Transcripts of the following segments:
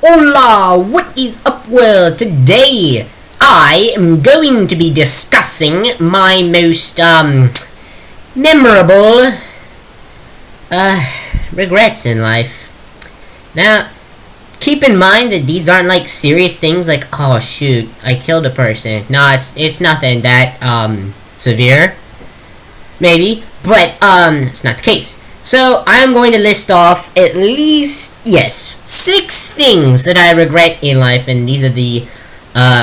Hola, what is up world? Today I am going to be discussing my most memorable regrets in life. Now, keep in mind that these aren't like serious things like, oh shoot, I killed a person. No, it's nothing that severe. Maybe, but it's not the case. So, I'm going to list off at least, 6 things that I regret in life, and these are the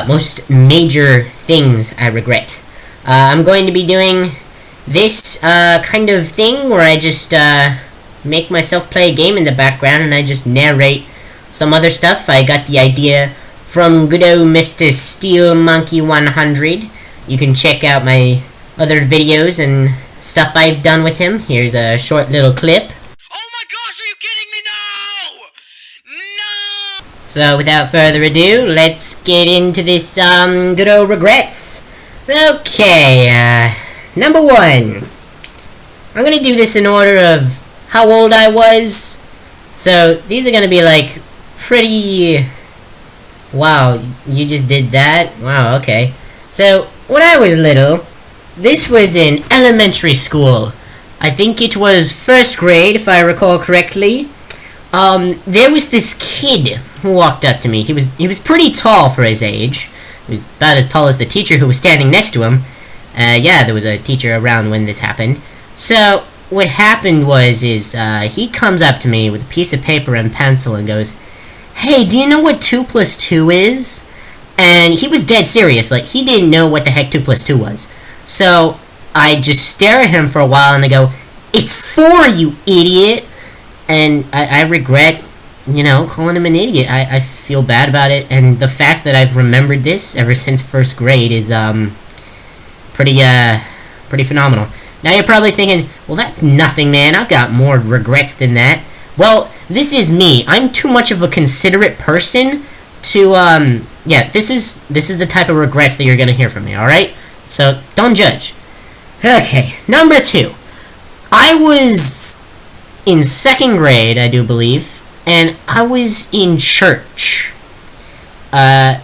most major things I regret. I'm going to be doing this kind of thing where I just make myself play a game in the background and I just narrate some other stuff. I got the idea from good old Mr. Steel Monkey 100. You can check out my other videos and stuff I've done with him. Here's a short little clip. Oh my gosh, are you kidding me? No! So without further ado, let's get into this good old regrets. Okay, number 1. I'm gonna do this in order of how old I was. So these are gonna be like pretty... Wow, you just did that? Wow, okay. So when I was little, this was in elementary school. I think it was 1st grade, if I recall correctly. There was this kid who walked up to me. He was pretty tall for his age. He was about as tall as the teacher who was standing next to him. Yeah, there was a teacher around when this happened. So what happened was he comes up to me with a piece of paper and pencil and goes, "Hey, do you know what 2 plus 2 is?" And he was dead serious. Like, he didn't know what the heck 2 plus 2 was. So I just stare at him for a while and I go, "It's 4, you idiot!" And I regret, calling him an idiot. I feel bad about it, and the fact that I've remembered this ever since 1st grade is pretty phenomenal. Now you're probably thinking, well, that's nothing, man. I've got more regrets than that. Well, this is me. I'm too much of a considerate person to this is the type of regrets that you're gonna hear from me. All right. So, don't judge. Okay, number 2. I was in 2nd grade, I do believe, and I was in church. There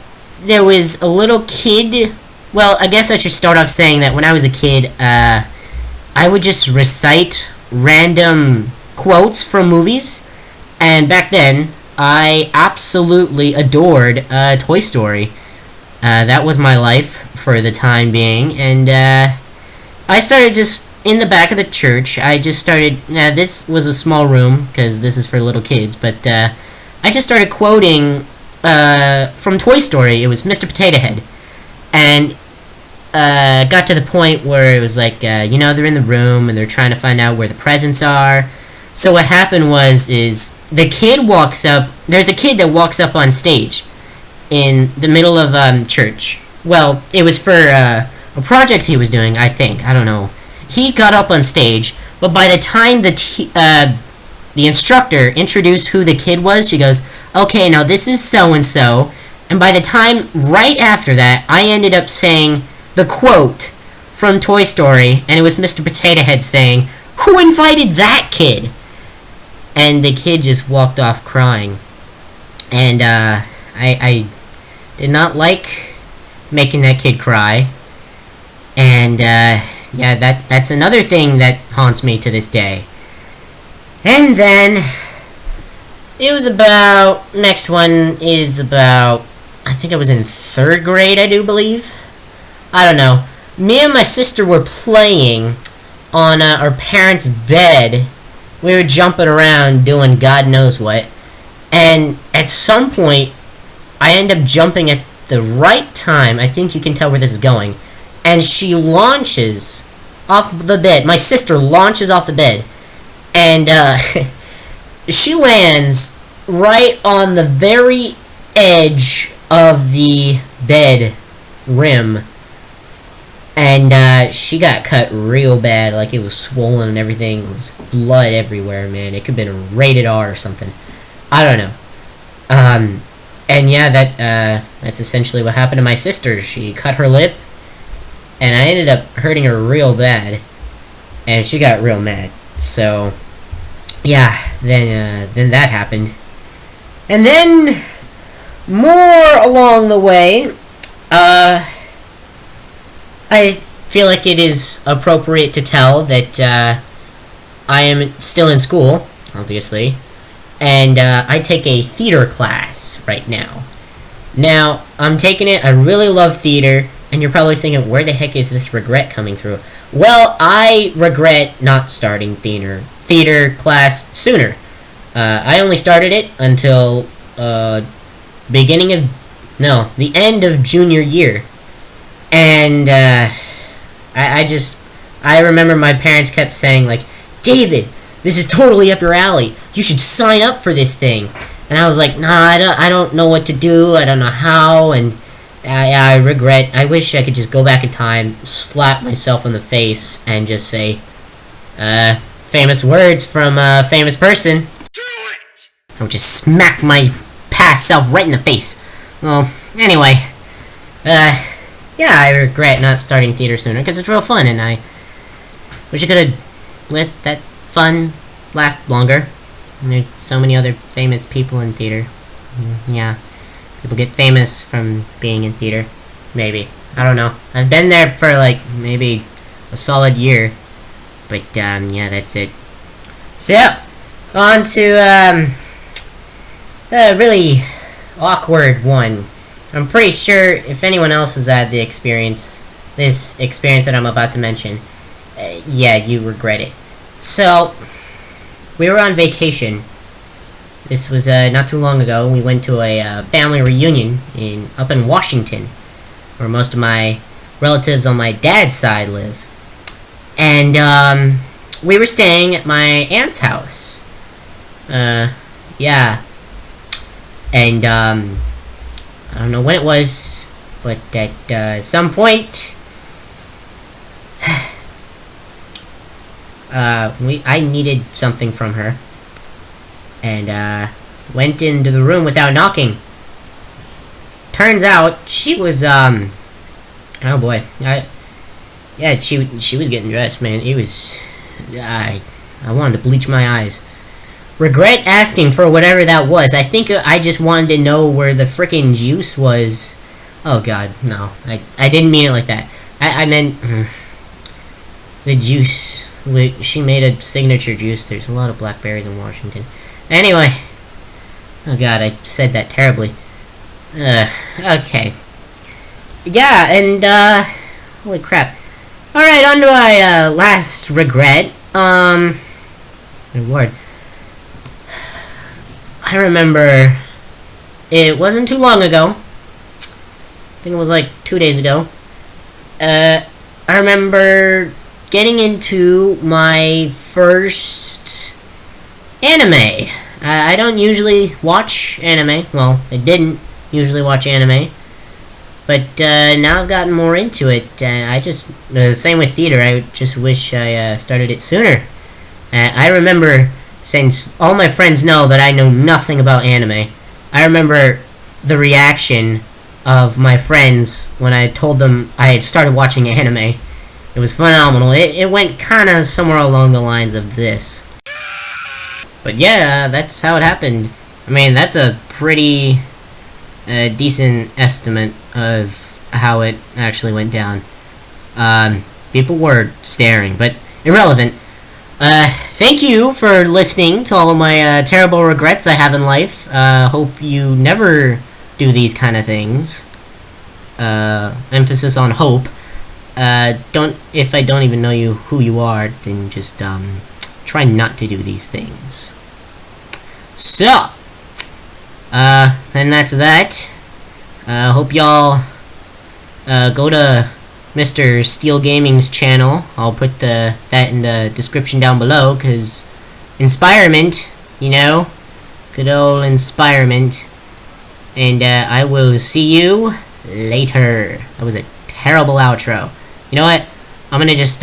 was a little kid... Well, I guess I should start off saying that when I was a kid, I would just recite random quotes from movies, and back then, I absolutely adored Toy Story. That was my life for the time being, and I started just in the back of the church. I just started, this was a small room because this is for little kids, but I just started quoting from Toy Story. It was Mr. Potato Head, and got to the point where it was like, they're in the room and they're trying to find out where the presents are. So what happened was the kid walks up. There's a kid that walks up on stage in the middle of church. Well, it was for a project he was doing, I think. I don't know. He got up on stage, but by the time the instructor introduced who the kid was, she goes, "Okay, now this is so-and-so." And by the time, right after that, I ended up saying the quote from Toy Story, and it was Mr. Potato Head saying, "Who invited that kid?" And the kid just walked off crying. And I did not like making that kid cry. And that's another thing that haunts me to this day. And then it was about, next one is about, I think I was in 3rd grade, I do believe. I don't know. Me and my sister were playing on our parents' bed. We were jumping around doing God knows what. And at some point, I end up jumping at the right time. I think you can tell where this is going. And she launches off the bed. My sister launches off the bed. And she lands right on the very edge of the bed rim. And she got cut real bad. Like, it was swollen and everything. It was blood everywhere, man. It could have been rated R or something. I don't know. And yeah, that's essentially what happened to my sister. She cut her lip, and I ended up hurting her real bad, and she got real mad. So, yeah, then that happened. And then more along the way, I feel like it is appropriate to tell that I am still in school, obviously, and I take a theater class right now. Now, I'm taking it, I really love theater, and you're probably thinking, where the heck is this regret coming through? Well, I regret not starting theater class sooner. I only started it until the end of junior year. And I remember my parents kept saying, like, David, this is totally up your alley. You should sign up for this thing. And I was like, nah, I don't know what to do. I don't know how. And I regret. I wish I could just go back in time, slap myself in the face, and just say, famous words from a famous person. Do it! I would just smack my past self right in the face. Well, anyway, yeah, I regret not starting theater sooner because it's real fun, and I wish I could have let that fun last longer. And there's so many other famous people in theater. Yeah, people get famous from being in theater. Maybe. I don't know. I've been there for like maybe a solid year. But yeah, that's it. So yeah, on to a really awkward one. I'm pretty sure if anyone else has had this experience that I'm about to mention, yeah, you regret it. So, we were on vacation. This was not too long ago. We went to a family reunion up in Washington, where most of my relatives on my dad's side live. And we were staying at my aunt's house. Yeah. And I don't know when it was, but at some point, I needed something from her, and went into the room without knocking. Turns out she was oh boy, yeah, she was getting dressed, man. It was I wanted to bleach my eyes. Regret asking for whatever that was. I think I just wanted to know where the frickin' juice was. Oh god, no. I didn't mean it like that. I meant the juice. She made a signature juice. There's a lot of blackberries in Washington. Anyway. Oh god, I said that terribly. Okay. Yeah, and holy crap. Alright, on to my last regret. Reward. I remember it wasn't too long ago. I think it was like 2 days ago. I remember getting into my first anime. I don't usually watch anime. Well, I didn't usually watch anime. But now I've gotten more into it. I just, same with theater, I just wish I started it sooner. I remember, since all my friends know that I know nothing about anime, I remember the reaction of my friends when I told them I had started watching anime. It was phenomenal. It went kind of somewhere along the lines of this. But yeah, that's how it happened. I mean, that's a pretty decent estimate of how it actually went down. People were staring, but irrelevant. Thank you for listening to all of my terrible regrets I have in life. Hope you never do these kind of things. Emphasis on hope. If I don't even know who you are, then just try not to do these things. So, and that's that. Hope y'all go to Mr. Steel Gaming's channel. I'll put that in the description down below, because inspirement, you know, good old inspirement. And I will see you later. That was a terrible outro. You know what? I'm gonna just